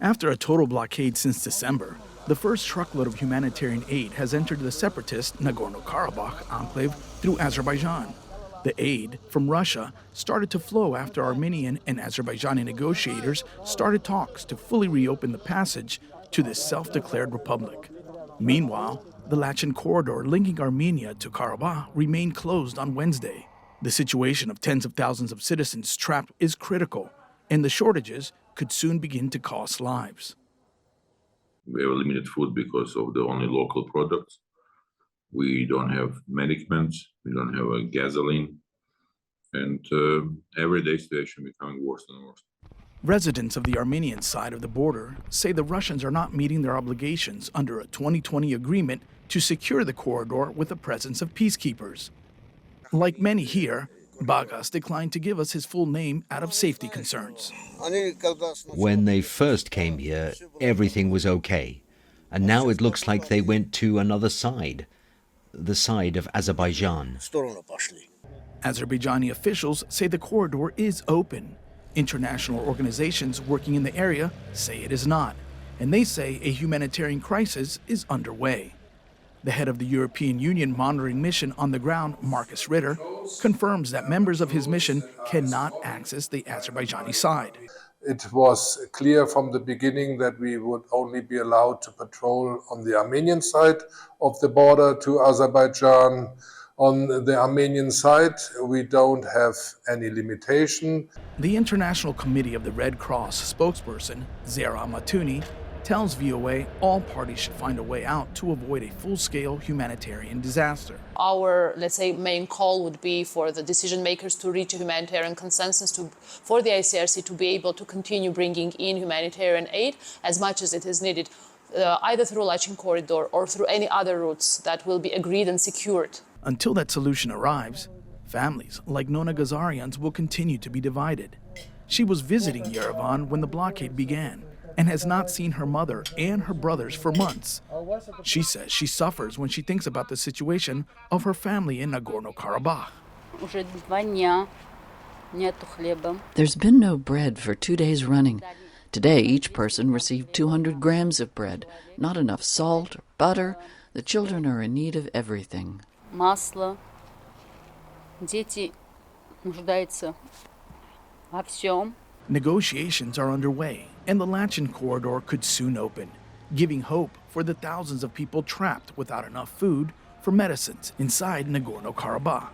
After a total blockade since December, the first truckload of humanitarian aid has entered the separatist Nagorno Karabakh enclave through Azerbaijan. The aid from Russia started to flow after Armenian and Azerbaijani negotiators started talks to fully reopen the passage to this self-declared republic. Meanwhile, the Lachen corridor linking Armenia to Karabakh remained closed on Wednesday. The situation of tens of thousands of citizens trapped is critical, and the shortages could soon begin to cost lives. We have limited food because of the only local products. We don't have medicaments, we don't have a gasoline, and everyday situation becoming worse and worse. Residents of the Armenian side of the border say the Russians are not meeting their obligations under a 2020 agreement to secure the corridor with the presence of peacekeepers. Like many here, Bagas declined to give us his full name out of safety concerns. When they first came here, everything was okay. And now it looks like they went to another side, the side of Azerbaijan. Azerbaijani officials say the corridor is open. International organizations working in the area say it is not, and they say a humanitarian crisis is underway. The head of the European Union monitoring mission on the ground, Marcus Ritter, confirms that members of his mission cannot access the Azerbaijani side. It was clear from the beginning that we would only be allowed to patrol on the Armenian side of the border to Azerbaijan. On the Armenian side, we don't have any limitation. The International Committee of the Red Cross spokesperson, Zehra Matuni, tells VOA all parties should find a way out to avoid a full-scale humanitarian disaster. Our, let's say, main call would be for the decision makers to reach a humanitarian consensus for the ICRC to be able to continue bringing in humanitarian aid as much as it is needed, either through Lachen corridor or through any other routes that will be agreed and secured. Until that solution arrives, families like Nona Gazarian's will continue to be divided. She was visiting Yerevan when the blockade began and has not seen her mother and her brothers for months. She says she suffers when she thinks about the situation of her family in Nagorno Karabakh. There's been no bread for 2 days running. Today, each person received 200 grams of bread, not enough salt or butter. The children are in need of everything. Масло. Дети нуждаются во всем. Negotiations are underway, and the Lachen corridor could soon open, giving hope for the thousands of people trapped without enough food for medicines inside Nagorno Karabakh.